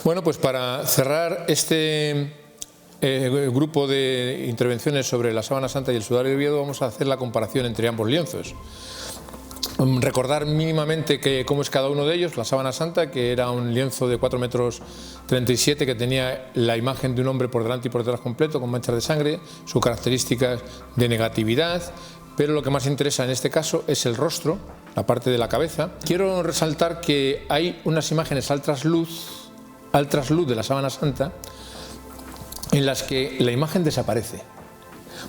Bueno, pues para cerrar este grupo de intervenciones sobre la Sábana Santa y el Sudario de Oviedo, vamos a hacer la comparación entre ambos lienzos. Recordar mínimamente cómo es cada uno de ellos. La Sábana Santa, que era un lienzo de 4,37 m, que tenía la imagen de un hombre por delante y por detrás completo, con manchas de sangre, sus características de negatividad, pero lo que más interesa en este caso es el rostro, la parte de la cabeza. Quiero resaltar que hay unas imágenes al trasluz de la Sábana Santa en las que la imagen desaparece,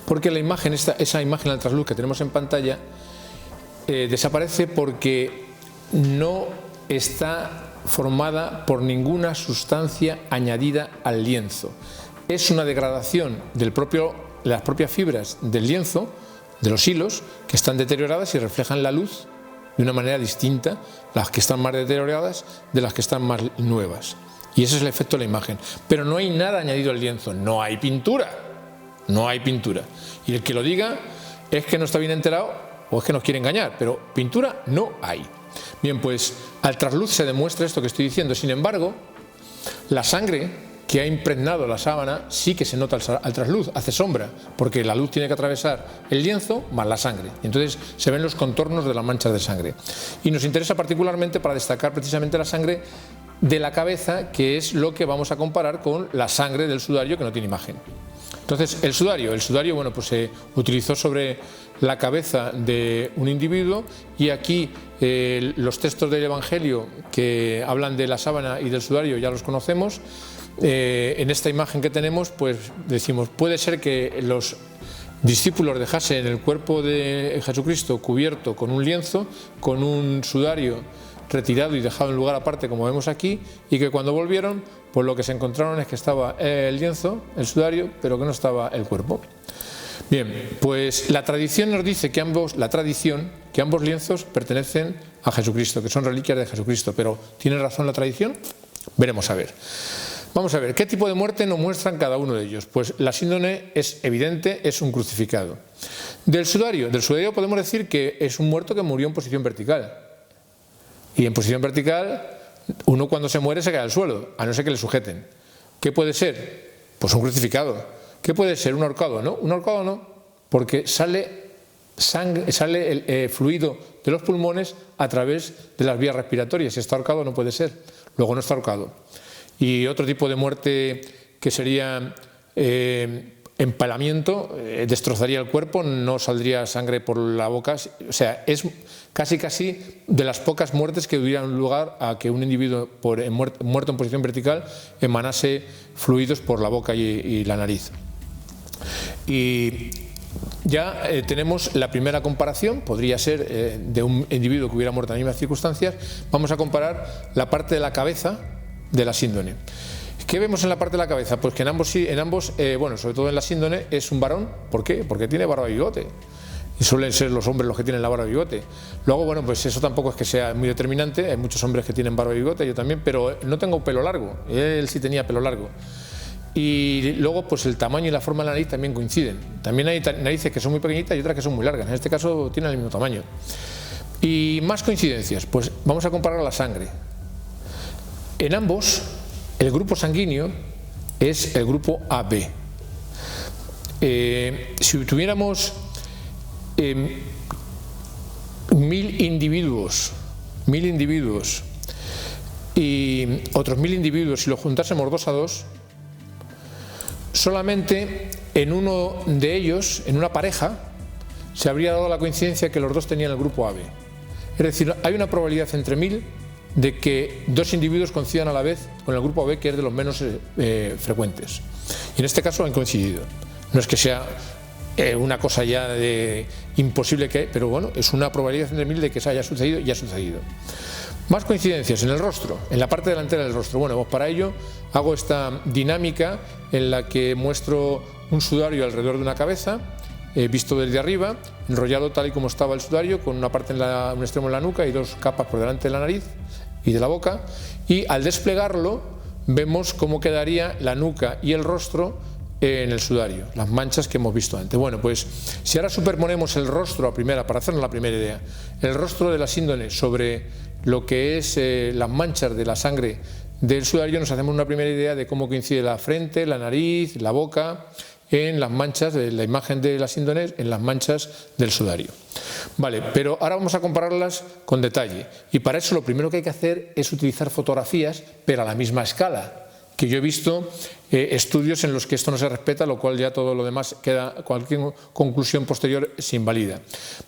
porque la imagen, esa imagen al trasluz que tenemos en pantalla, desaparece porque no está formada por ninguna sustancia añadida al lienzo. Es una degradación de las propias fibras del lienzo, de los hilos, que están deterioradas y reflejan la luz de una manera distinta, las que están más deterioradas de las que están más nuevas. Y ese es el efecto de la imagen. Pero no hay nada añadido al lienzo, no hay pintura. No hay pintura. Y el que lo diga es que no está bien enterado o es que nos quiere engañar, pero pintura no hay. Bien, pues al trasluz se demuestra esto que estoy diciendo. Sin embargo, la sangre que ha impregnado la sábana sí que se nota al trasluz, hace sombra, porque la luz tiene que atravesar el lienzo más la sangre. Entonces se ven los contornos de las manchas de sangre. Y nos interesa particularmente para destacar precisamente la sangre de la cabeza, que es lo que vamos a comparar con la sangre del sudario, que no tiene imagen. Entonces el sudario, bueno, pues se utilizó sobre la cabeza de un individuo, y aquí los textos del Evangelio que hablan de la sábana y del sudario ya los conocemos. En esta imagen que tenemos, pues decimos, puede ser que los discípulos dejasen el cuerpo de Jesucristo cubierto con un lienzo, con un sudario retirado y dejado en lugar aparte, como vemos aquí, y que cuando volvieron, pues lo que se encontraron es que estaba el lienzo, el sudario, pero que no estaba el cuerpo. Bien, pues la tradición nos dice que ambos lienzos pertenecen a Jesucristo, que son reliquias de Jesucristo, pero ¿tiene razón la tradición? Veremos a ver. Vamos a ver, ¿qué tipo de muerte nos muestran cada uno de ellos? Pues la síndone es evidente, es un crucificado. Del sudario podemos decir que es un muerto que murió en posición vertical. Y en posición vertical, uno cuando se muere se cae al suelo, a no ser que le sujeten. ¿Qué puede ser? Pues un crucificado. ¿Qué puede ser? Un ahorcado, ¿no? Un ahorcado no, porque sale el fluido de los pulmones a través de las vías respiratorias. Si está ahorcado no puede ser, luego no está ahorcado. Y otro tipo de muerte que sería empalamiento, destrozaría el cuerpo, no saldría sangre por la boca. O sea, es casi de las pocas muertes que dieran lugar a que un individuo muerto en posición vertical emanase fluidos por la boca y la nariz. Y ya tenemos la primera comparación, podría ser de un individuo que hubiera muerto en las mismas circunstancias. Vamos a comparar la parte de la cabeza de la síndone. ¿Qué vemos en la parte de la cabeza? Pues que en ambos, bueno, sobre todo en la síndone, es un varón. ¿Por qué? Porque tiene barba y bigote. Y suelen ser los hombres los que tienen la barba y bigote. Luego, bueno, pues eso tampoco es que sea muy determinante. Hay muchos hombres que tienen barba y bigote, yo también, pero no tengo pelo largo. Él sí tenía pelo largo. Y luego, pues el tamaño y la forma de la nariz también coinciden. También hay narices que son muy pequeñitas y otras que son muy largas. En este caso tienen el mismo tamaño. Y más coincidencias, pues vamos a comparar la sangre. En ambos, el grupo sanguíneo es el grupo AB. Si tuviéramos 1000 individuos y otros 1000 individuos, si los juntásemos 2 a 2, solamente en uno de ellos, en una pareja, se habría dado la coincidencia que los dos tenían el grupo AB. Es decir, hay una probabilidad entre 1000 de que 2 individuos coincidan a la vez con el grupo AB, que es de los menos frecuentes. Y en este caso han coincidido. No es que sea una cosa ya imposible, pero bueno, es una probabilidad entre 1000 de que eso haya sucedido y ha sucedido. Más coincidencias en el rostro, en la parte delantera del rostro. Bueno, pues para ello hago esta dinámica en la que muestro un sudario alrededor de una cabeza, visto desde arriba, enrollado tal y como estaba el sudario, con una parte un extremo en la nuca y 2 capas por delante de la nariz y de la boca, y al desplegarlo vemos cómo quedaría la nuca y el rostro en el sudario, las manchas que hemos visto antes. Bueno, pues si ahora superponemos el rostro para hacernos la primera idea, el rostro de la síndone sobre lo que es las manchas de la sangre del sudario nos hacemos una primera idea de cómo coincide la frente, la nariz, la boca, en las manchas de la imagen de la síndone, en las manchas del sudario. Vale, pero ahora vamos a compararlas con detalle, y para eso lo primero que hay que hacer es utilizar fotografías, pero a la misma escala, que yo he visto estudios en los que esto no se respeta, lo cual ya todo lo demás queda, cualquier conclusión posterior se invalida.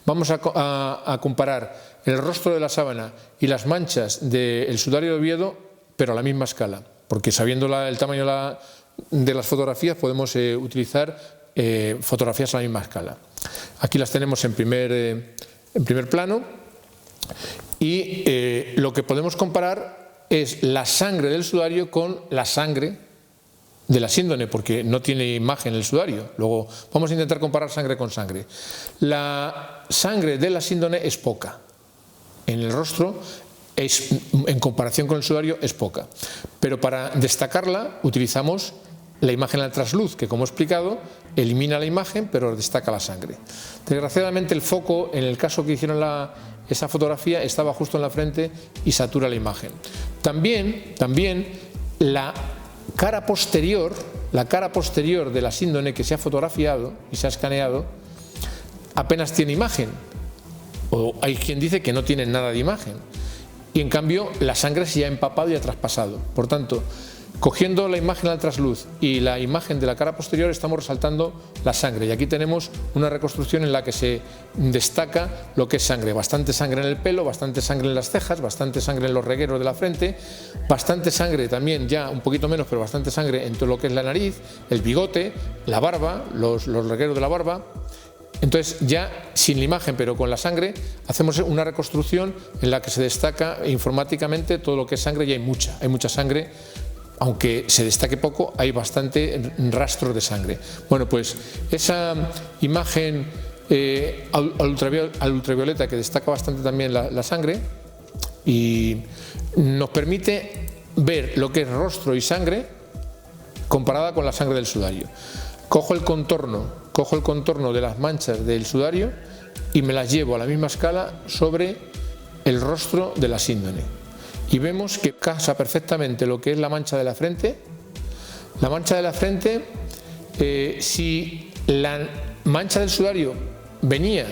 Vamos a comparar el rostro de la sábana y las manchas del sudario de Oviedo, pero a la misma escala, porque sabiendo el tamaño de las fotografías podemos utilizar fotografías a la misma escala. Aquí las tenemos en primer plano, y lo que podemos comparar es la sangre del sudario con la sangre de la síndone, porque no tiene imagen el sudario. Luego vamos a intentar comparar sangre con sangre. La sangre de la síndone es poca. En el rostro, en comparación con el sudario, es poca. Pero para destacarla utilizamos la imagen al trasluz, que como he explicado, elimina la imagen pero destaca la sangre. Desgraciadamente el foco, en el caso que hicieron esa fotografía, estaba justo en la frente y satura la imagen. También la cara posterior de la síndone que se ha fotografiado y se ha escaneado apenas tiene imagen, o hay quien dice que no tiene nada de imagen, y en cambio la sangre se ha empapado y ha traspasado. Por tanto, cogiendo la imagen al trasluz y la imagen de la cara posterior, estamos resaltando la sangre, y aquí tenemos una reconstrucción en la que se destaca lo que es sangre. Bastante sangre en el pelo, bastante sangre en las cejas, bastante sangre en los regueros de la frente, bastante sangre también, ya un poquito menos, pero bastante sangre en todo lo que es la nariz, el bigote, la barba, los regueros de la barba. Entonces, ya sin la imagen pero con la sangre, hacemos una reconstrucción en la que se destaca informáticamente todo lo que es sangre, y hay mucha sangre. Aunque se destaque poco, hay bastante rastros de sangre. Bueno, pues esa imagen al ultravioleta, que destaca bastante también la sangre, y nos permite ver lo que es rostro y sangre comparada con la sangre del sudario. Cojo el contorno de las manchas del sudario y me las llevo a la misma escala sobre el rostro de la síndone. Y vemos que casa perfectamente lo que es la mancha de la frente. La mancha de la frente, si la mancha del sudario venía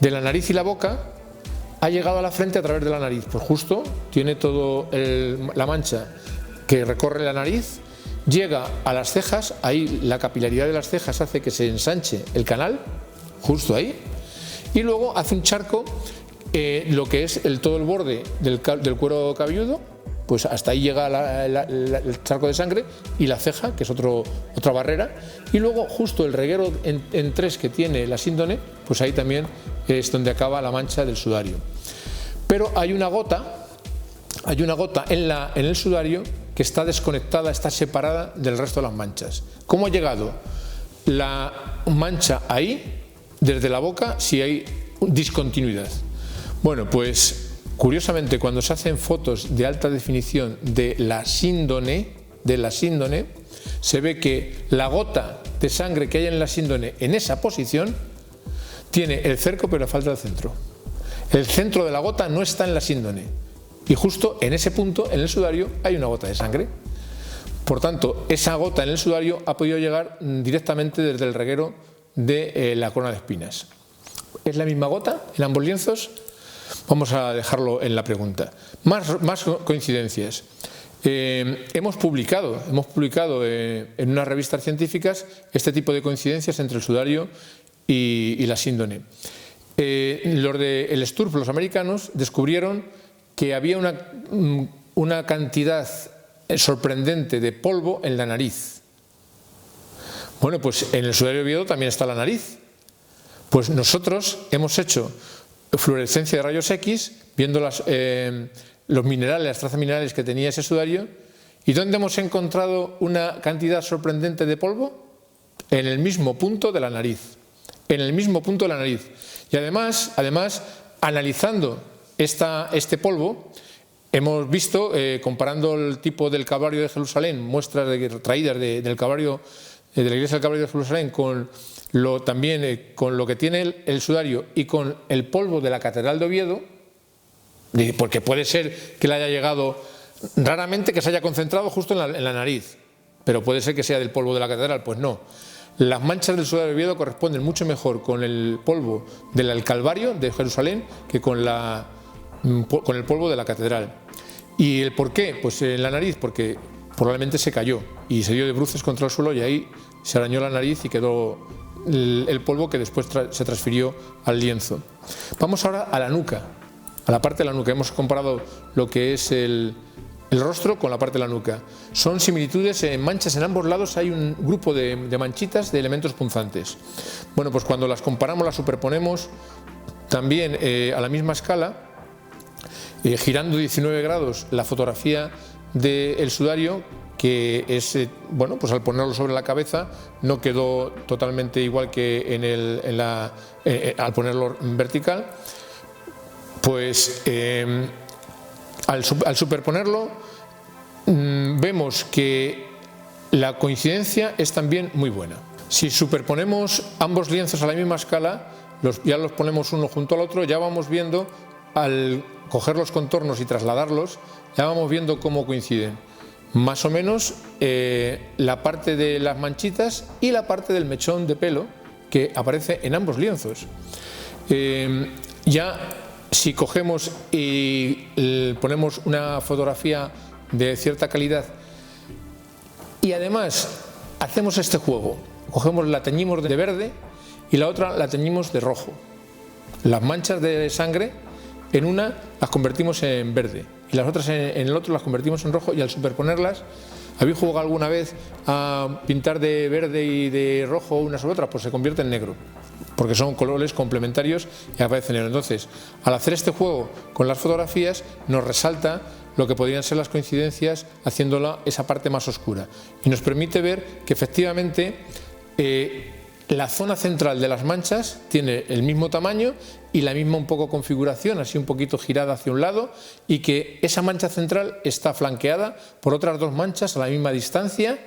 de la nariz y la boca, ha llegado a la frente a través de la nariz. Pues justo tiene toda la mancha que recorre la nariz, llega a las cejas, ahí la capilaridad de las cejas hace que se ensanche el canal, justo ahí, y luego hace un charco. Lo que es todo el borde del cuero cabelludo, pues hasta ahí llega el charco de sangre, y la ceja, que es otra barrera, y luego justo el reguero en tres que tiene la síndone, pues ahí también es donde acaba la mancha del sudario. Pero hay una gota en el sudario que está desconectada, está separada del resto de las manchas. ¿Cómo ha llegado la mancha ahí desde la boca si hay discontinuidad? Bueno, pues curiosamente, cuando se hacen fotos de alta definición de la síndone, se ve que la gota de sangre que hay en la síndone en esa posición tiene el cerco pero le falta el centro. El centro de la gota no está en la síndone, y justo en ese punto, en el sudario, hay una gota de sangre. Por tanto, esa gota en el sudario ha podido llegar directamente desde el reguero de la corona de espinas. ¿Es la misma gota en ambos lienzos? Vamos a dejarlo en la pregunta. Más coincidencias. Hemos publicado en unas revistas científicas este tipo de coincidencias entre el sudario y la síndone. Los del Sturf, los americanos, descubrieron que había una cantidad sorprendente de polvo en la nariz. Bueno, pues en el sudario de Oviedo también está la nariz. Pues nosotros hemos hecho fluorescencia de rayos X, viendo los minerales, las trazas minerales que tenía ese sudario. ¿Y dónde hemos encontrado una cantidad sorprendente de polvo? En el mismo punto de la nariz. En el mismo punto de la nariz. Y además analizando este polvo, hemos visto, comparando el tipo del Calvario de Jerusalén, muestras traídas del Calvario, de la iglesia del Calvario de Jerusalén, también con lo que tiene el sudario y con el polvo de la Catedral de Oviedo, porque puede ser que le haya llegado Raramente que se haya concentrado justo en la nariz, pero puede ser que sea del polvo de la catedral, pues no. Las manchas del sudario de Oviedo corresponden mucho mejor con el polvo del Calvario de Jerusalén que con el polvo de la catedral. ¿Y el por qué? Pues en la nariz, porque probablemente se cayó y se dio de bruces contra el suelo y ahí se arañó la nariz y quedó el polvo que después se transfirió al lienzo. Vamos ahora a la nuca, a la parte de la nuca. Hemos comparado lo que es el rostro con la parte de la nuca. Son similitudes en manchas en ambos lados, hay un grupo de manchitas de elementos punzantes. Bueno, pues cuando las comparamos, las superponemos también a la misma escala, girando 19 grados la fotografía del sudario, que es, bueno, pues al ponerlo sobre la cabeza no quedó totalmente igual que al ponerlo en vertical. Pues al superponerlo vemos que la coincidencia es también muy buena. Si superponemos ambos lienzos a la misma escala, ya los ponemos uno junto al otro, ya vamos viendo, al coger los contornos y trasladarlos, ya vamos viendo cómo coinciden. Más o menos la parte de las manchitas y la parte del mechón de pelo que aparece en ambos lienzos. Ya si cogemos y ponemos una fotografía de cierta calidad y además hacemos este juego, cogemos, la teñimos de verde y la otra la teñimos de rojo. Las manchas de sangre en una las convertimos en verde y las otras en el otro las convertimos en rojo, y al superponerlas, ¿habéis jugado alguna vez a pintar de verde y de rojo una sobre otra? Pues se convierte en negro, porque son colores complementarios y aparece negro. Entonces, al hacer este juego con las fotografías, nos resalta lo que podrían ser las coincidencias, haciéndola esa parte más oscura, y nos permite ver que efectivamente la zona central de las manchas tiene el mismo tamaño y la misma un poco configuración, así un poquito girada hacia un lado, y que esa mancha central está flanqueada por otras dos manchas a la misma distancia.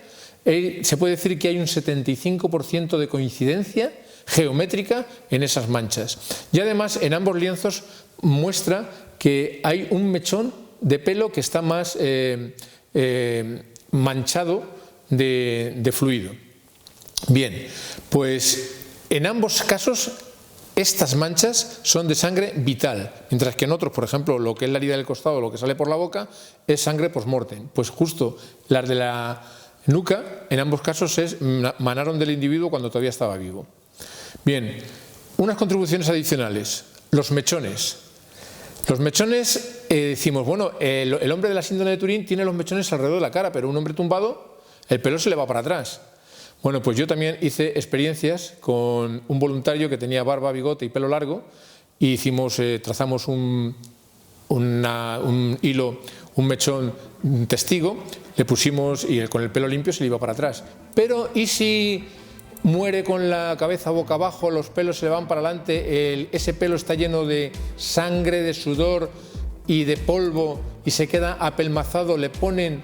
Se puede decir que hay un 75% de coincidencia geométrica en esas manchas. Y además en ambos lienzos muestra que hay un mechón de pelo que está más manchado de fluido. Bien, pues en ambos casos estas manchas son de sangre vital, mientras que en otros, por ejemplo, lo que es la herida del costado, lo que sale por la boca, es sangre post-mortem. Pues justo las de la nuca, en ambos casos manaron del individuo cuando todavía estaba vivo. Bien, unas contribuciones adicionales. Los mechones. Los mechones, decimos, bueno, el hombre de la síndrome de Turín tiene los mechones alrededor de la cara, pero un hombre tumbado, el pelo se le va para atrás. Bueno, pues yo también hice experiencias con un voluntario que tenía barba, bigote y pelo largo, y trazamos un hilo, un mechón testigo, le pusimos, y con el pelo limpio se le iba para atrás. Pero ¿y si muere con la cabeza boca abajo, los pelos se le van para adelante, ese pelo está lleno de sangre, de sudor y de polvo y se queda apelmazado, le ponen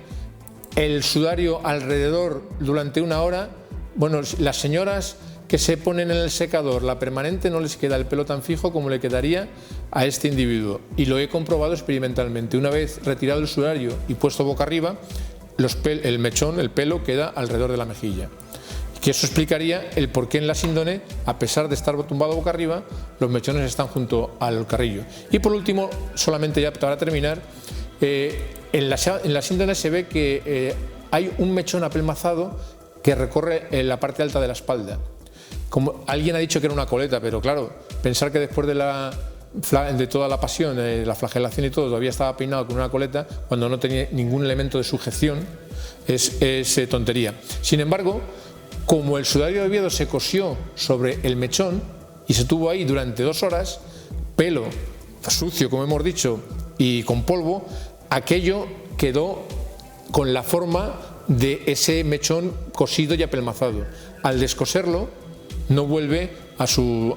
el sudario alrededor durante una hora? Bueno, las señoras que se ponen en el secador la permanente no les queda el pelo tan fijo como le quedaría a este individuo, y lo he comprobado experimentalmente. Una vez retirado el sudario y puesto boca arriba, el mechón, el pelo, queda alrededor de la mejilla. Que eso explicaría el por qué en la síndone, a pesar de estar tumbado boca arriba, los mechones están junto al carrillo. Y por último, solamente ya para terminar, en la síndone se ve que hay un mechón apelmazado que recorre la parte alta de la espalda. Como alguien ha dicho que era una coleta, pero claro, pensar que después de toda la pasión, la flagelación y todo, todavía estaba peinado con una coleta cuando no tenía ningún elemento de sujeción, es tontería. Sin embargo, como el sudario de Oviedo se cosió sobre el mechón y se tuvo ahí durante 2 horas, pelo sucio, como hemos dicho, y con polvo, aquello quedó con la forma de ese mechón cosido y apelmazado. Al descoserlo, no vuelve a su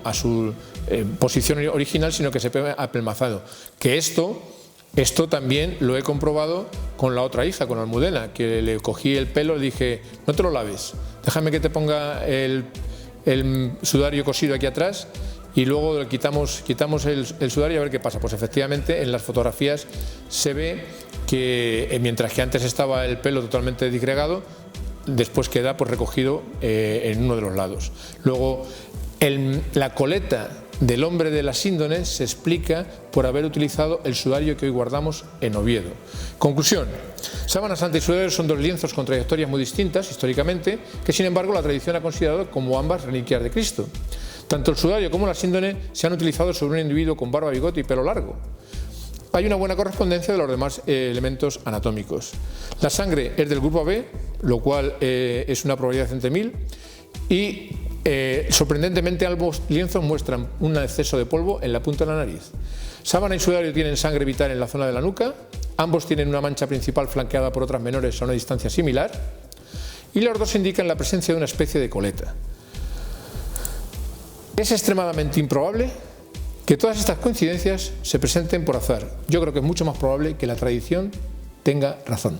posición original, sino que se pega apelmazado. Que esto también lo he comprobado con la otra hija, con Almudena, que le cogí el pelo y le dije, no te lo laves, déjame que te ponga el sudario cosido aquí atrás y luego le quitamos el sudario a ver qué pasa. Pues efectivamente en las fotografías se ve que mientras que antes estaba el pelo totalmente disgregado, después queda pues recogido en uno de los lados. Luego, la coleta del hombre de la síndone se explica por haber utilizado el sudario que hoy guardamos en Oviedo. Conclusión: Sábana Santa y sudario son dos lienzos con trayectorias muy distintas históricamente, que sin embargo la tradición ha considerado como ambas reliquias de Cristo. Tanto el sudario como la síndone se han utilizado sobre un individuo con barba, bigote y pelo largo. Hay una buena correspondencia de los demás elementos anatómicos. La sangre es del grupo AB, lo cual es una probabilidad entre 1000, y sorprendentemente ambos lienzos muestran un exceso de polvo en la punta de la nariz. Sábana y sudario tienen sangre vital en la zona de la nuca, ambos tienen una mancha principal flanqueada por otras menores a una distancia similar, y los dos indican la presencia de una especie de coleta. Es extremadamente improbable que todas estas coincidencias se presenten por azar. Yo creo que es mucho más probable que la tradición tenga razón.